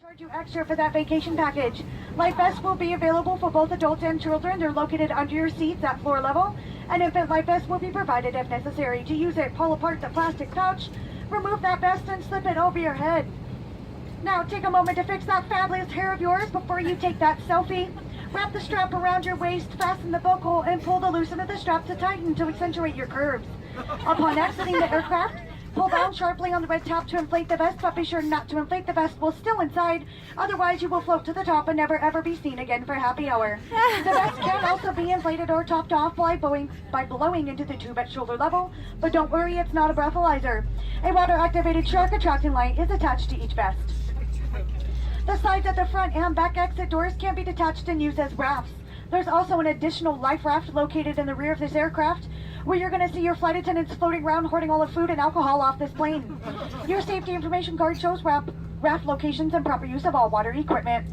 charge you extra for that vacation package. Life vests will be available for both adults and children. They're located under your seats at floor level. An infant life vest will be provided if necessary. To use it, pull apart the plastic pouch, remove that vest, and slip it over your head. Now take a moment to fix that fabulous hair of yours before you take that selfie. Wrap the strap around your waist, fasten the bolt hole, and pull the loose end of the strap to tighten to accentuate your curves. Upon exiting the aircraft, pull down sharply on the red tab to inflate the vest, but be sure not to inflate the vest while still inside. Otherwise, you will float to the top and never ever be seen again for happy hour. The vest can also be inflated or topped off by blowing into the tube at shoulder level, but don't worry, it's not a breathalyzer. A water-activated shark attracting light is attached to each vest. The sides at the front and back exit doors can be detached and used as rafts. There's also an additional life raft located in the rear of this aircraft, where you're going to see your flight attendants floating around hoarding all the food and alcohol off this plane. Your safety information card shows raft locations and proper use of all water equipment.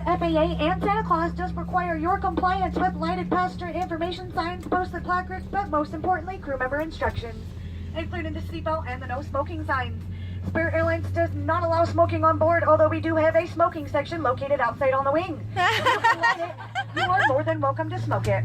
FAA and Santa Claus just require your compliance with lighted passenger information signs, posted placards, but most importantly, crew member instructions, including the seatbelt and the no smoking signs. Spirit Airlines does not allow smoking on board, although we do have a smoking section located outside on the wing. If you want it, you are more than welcome to smoke it.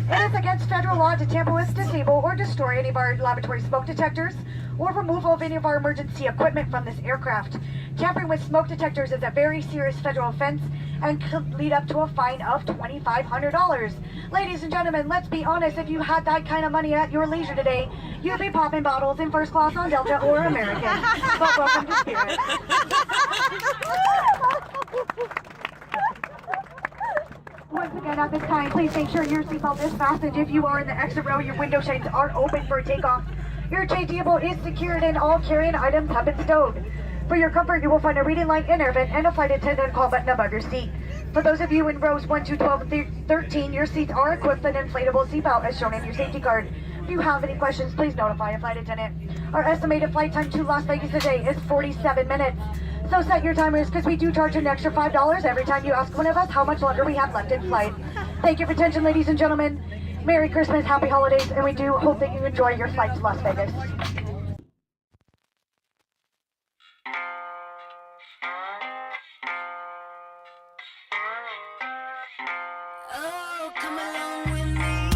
It is against federal law to tamper with, disable, or destroy any of our laboratory smoke detectors or removal of any of our emergency equipment from this aircraft. Tampering with smoke detectors is a very serious federal offense and could lead up to a fine of $2,500. Ladies and gentlemen, let's be honest, if you had that kind of money at your leisure today, you'd be popping bottles in first class on Delta or American. But welcome to Spirit. Once again, at this time, please make sure your seatbelt is fastened. If you are in the exit row, your window shades are open for takeoff. Your tray table is secured and all carrying items have been stowed. For your comfort, you will find a reading light in your vent and a flight attendant call button above your seat. For those of you in rows 1, 2, 12, and 13, your seats are equipped with an inflatable seatbelt as shown in your safety card. If you have any questions, please notify a flight attendant. Our estimated flight time to Las Vegas today is 47 minutes. So set your timers because we do charge an extra $5 every time you ask one of us how much longer we have left in flight. Thank you for your attention, ladies and gentlemen. Merry Christmas, Happy Holidays, and we do hope that you enjoy your flight to Las Vegas. Oh, come along with me.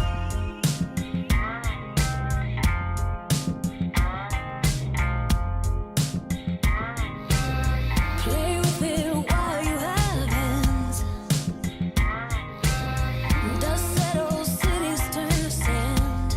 Play with it while you have hands. Dust settles, cities turn to sand.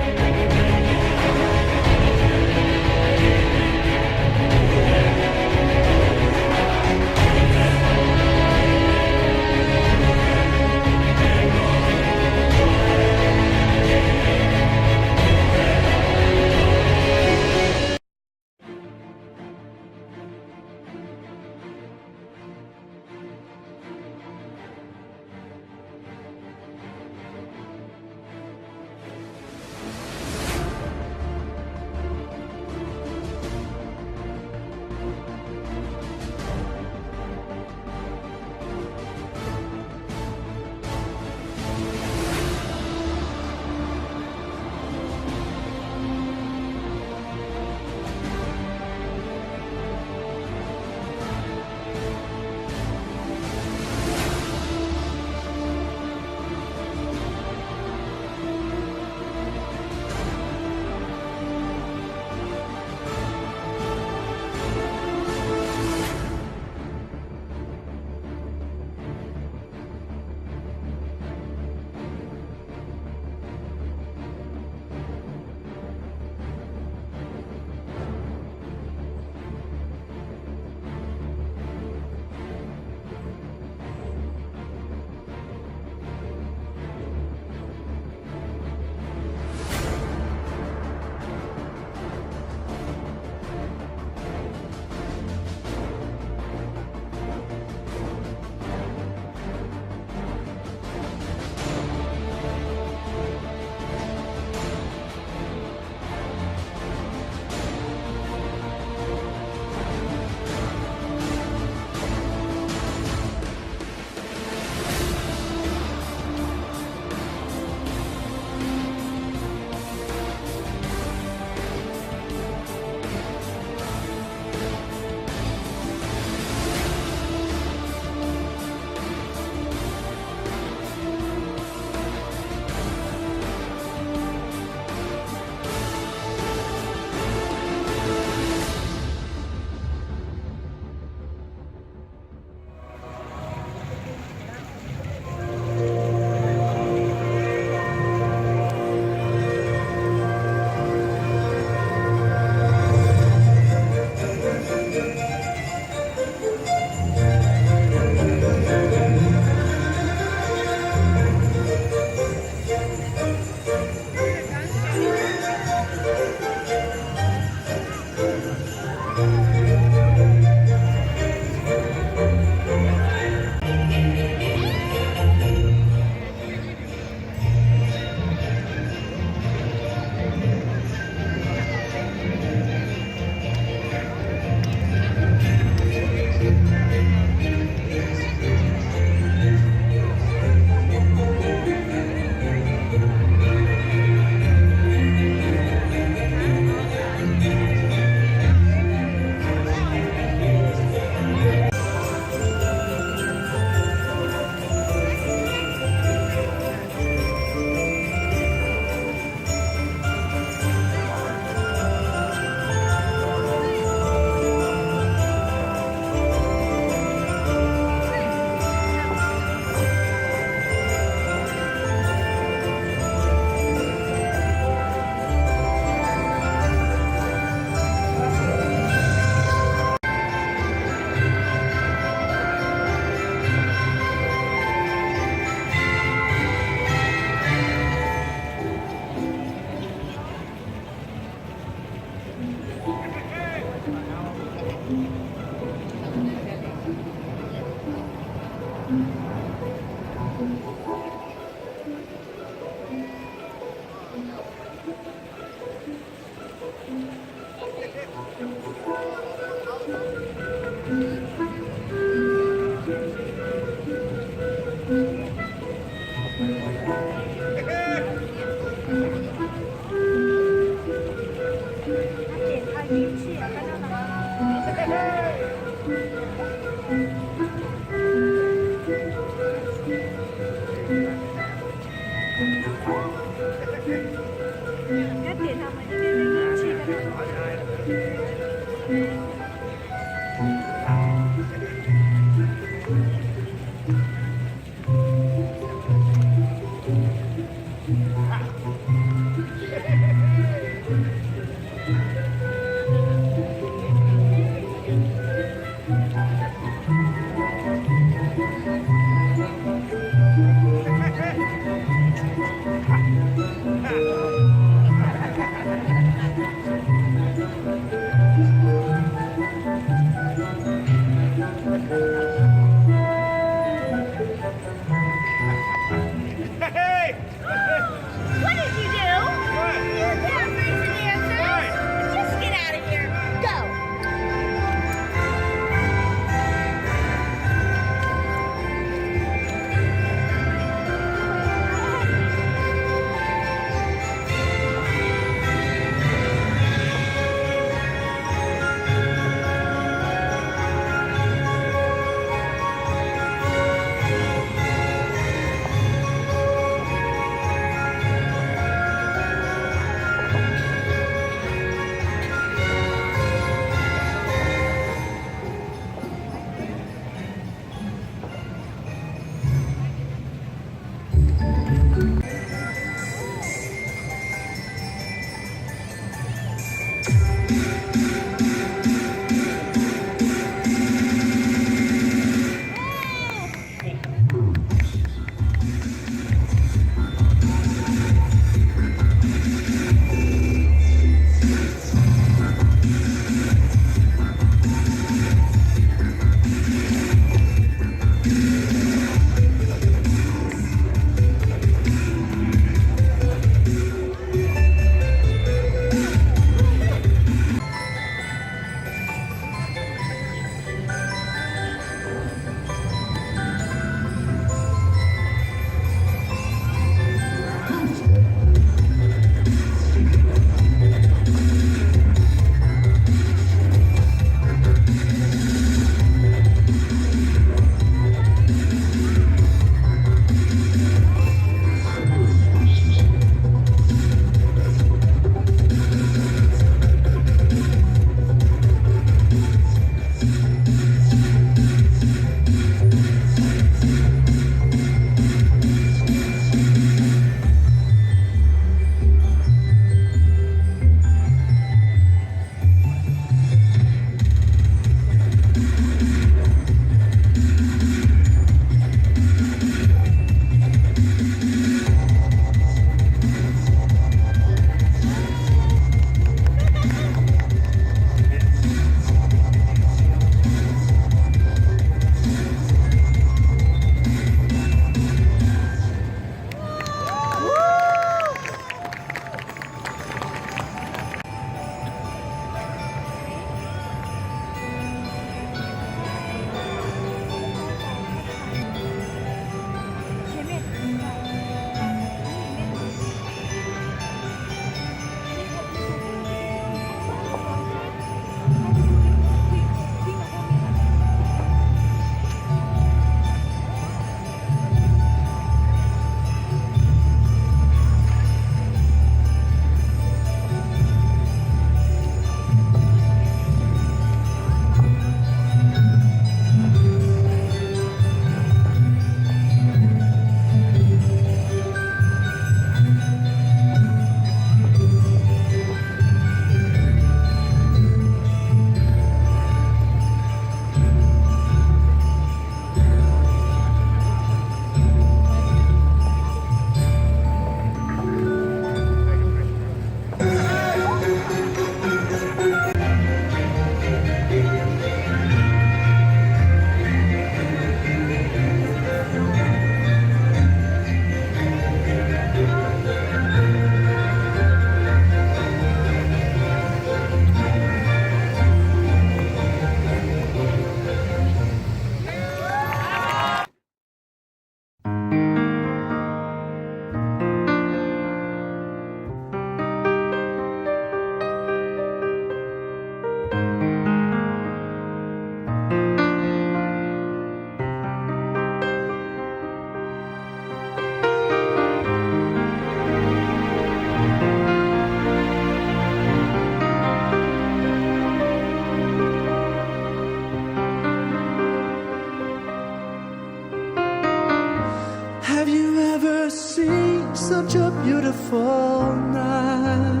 such a beautiful night.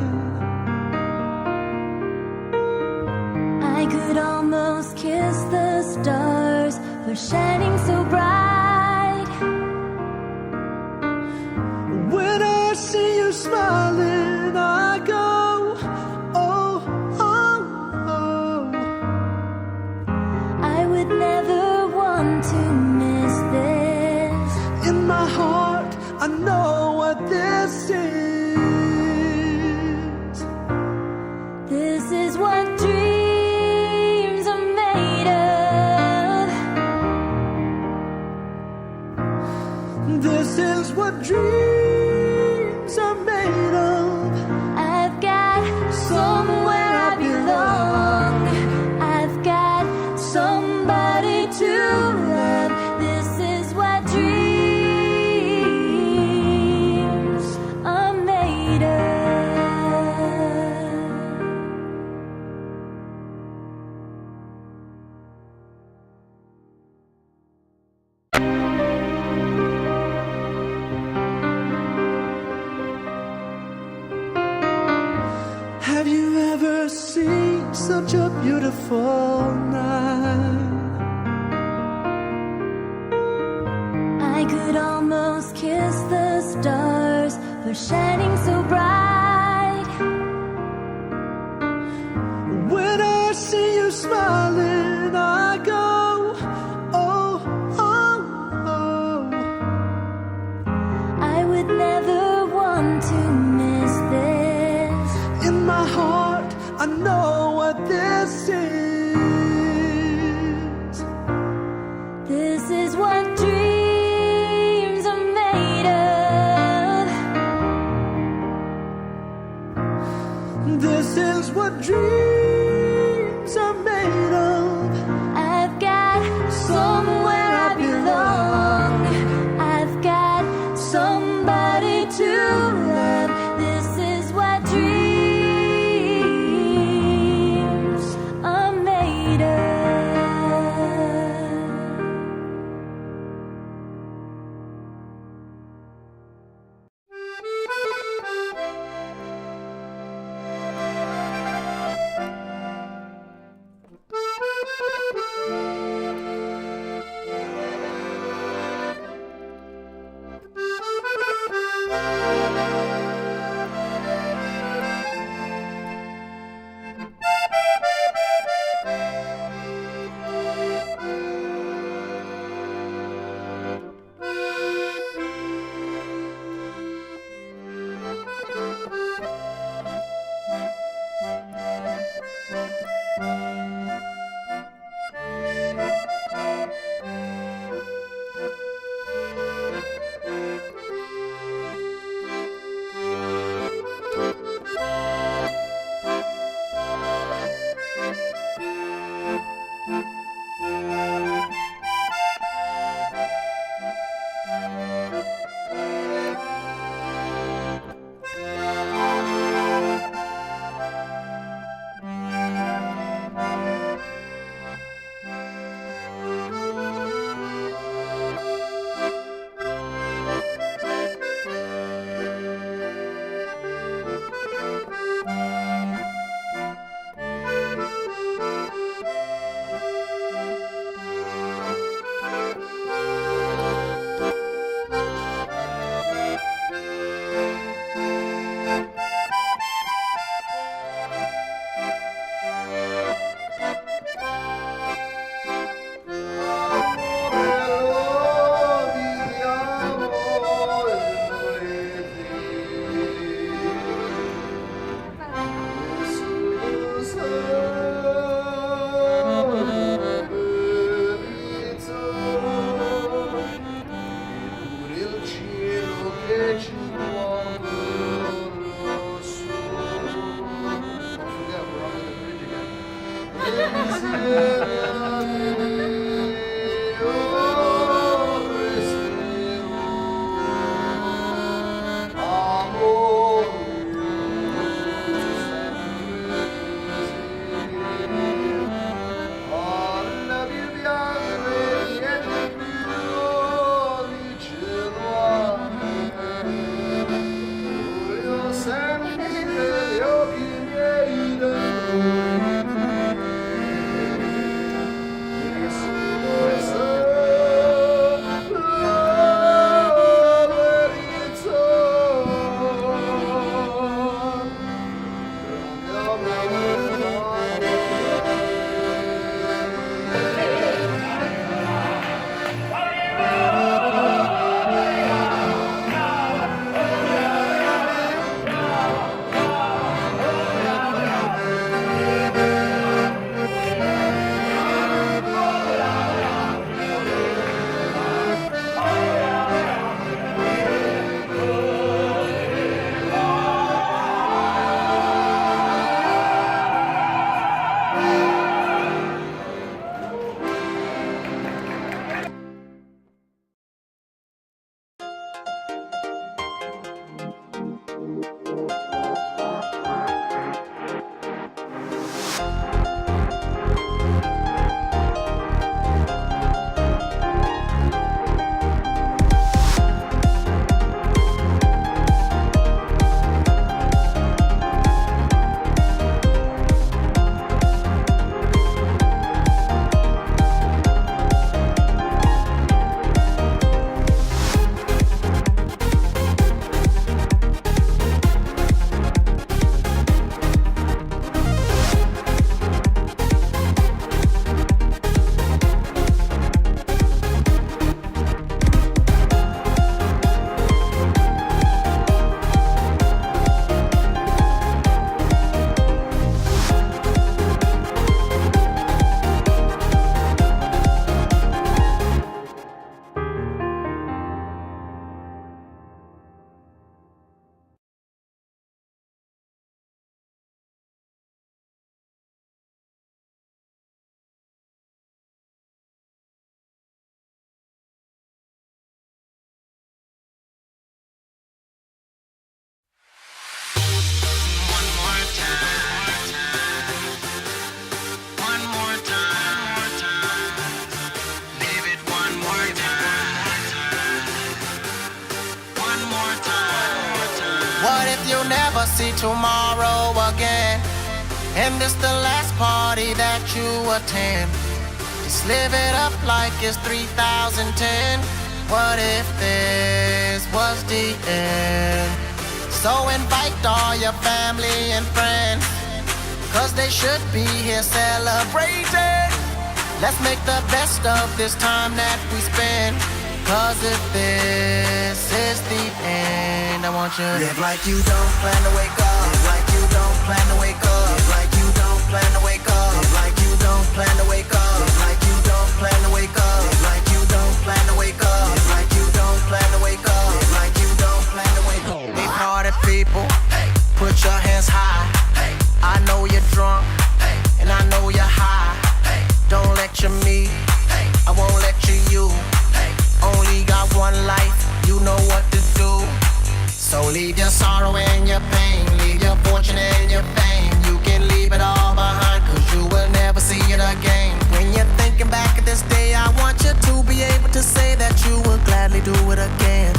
I could almost kiss the stars for shining so bright. When I see you smiling, I go, oh, oh, oh. I would never want to miss this. In my heart, I know what this is. This is what dreams are made of. This is what dreams are made of. I've got somewhere I belong. I've got somebody to love. This is what dreams are made of. Have you ever seen such a beautiful night? I could almost kiss the stars for shining so bright. When I see you smiling, I go, oh, oh, oh. I would never want to miss this. In my heart, I know what this is. This is what dreams are made of. if you never see tomorrow again? And this the last party that you attend? Just live it up like it's 3010. What if this was the end? So invite all your family and friends, cause they should be here celebrating. Let's make the best of this time that we spend. Cause if this is the end, I want you to live like you don't plan to wake up. Live like you don't plan to wake up. Live like you don't plan to wake up. Live like you don't plan to wake up. Live like you don't plan to wake up. Live like you don't plan to wake up. Live like you don't plan to wake up. Live like you don't plan to wake up. Hey party people, put your hands high. I know you're drunk, and I know you're high. Don't lecture me, I won't lecture you. Only got one life, you know what to do. So leave your sorrow and your pain, leave your fortune and your fame. You can leave it all behind, cause you will never see it again. When you're thinking back at this day, I want you to be able to say that you will gladly do it again.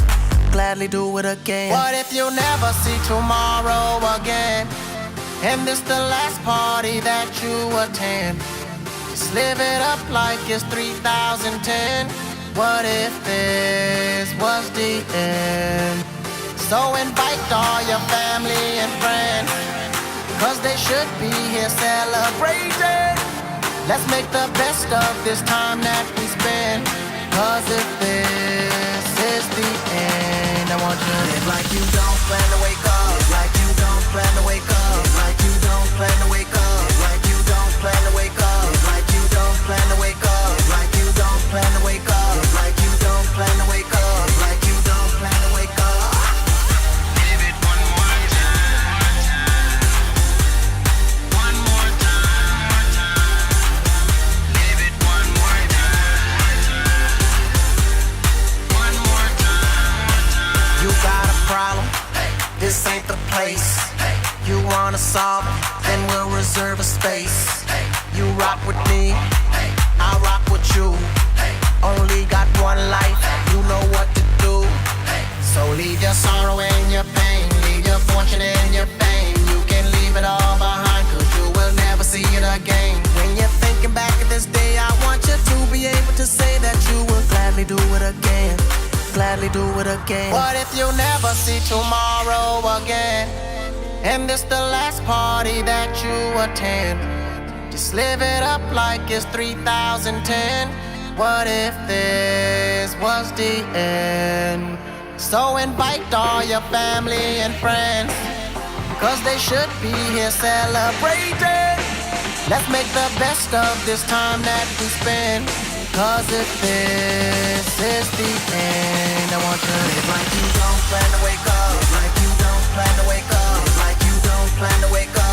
Gladly do it again. What if you never see tomorrow again? And this the last party that you attend? Just live it up like it's 3010. What if this was the end? So invite all your family and friends, cause they should be here celebrating. Let's make the best of this time that we spend. Cause if this is the end, I want you to live like you don't plan to wake up. Live like you don't plan to wake up. Live like you don't plan to wake up. Live like you don't plan to wake up. Live like you don't plan to wake up. Live like you don't plan to wake up. Live like you don't plan to wake up. Live like you don't plan to wake up. Live it one more time. One more time. Live it one more time. One more time. You got a problem? This ain't the place. You wanna solve it? Then we'll reserve a space. You rock with me, I rock with you. Only got one life, you know what to do. So leave your sorrow and your pain, leave your fortune and your fame. You can leave it all behind, cause you will never see it again. When you're thinking back at this day, I want you to be able to say that you will gladly do it again. Gladly do it again. What if you never see tomorrow again? And this the last party that you attend? Just live it up like it's 3010. What if this was the end? So invite all your family and friends, cause they should be here celebrating. Let's make the best of this time that we spend. Cause if this is the end, I want you to live like you don't plan to wake up. Live like you don't plan to wake up. Live like you don't plan to wake up.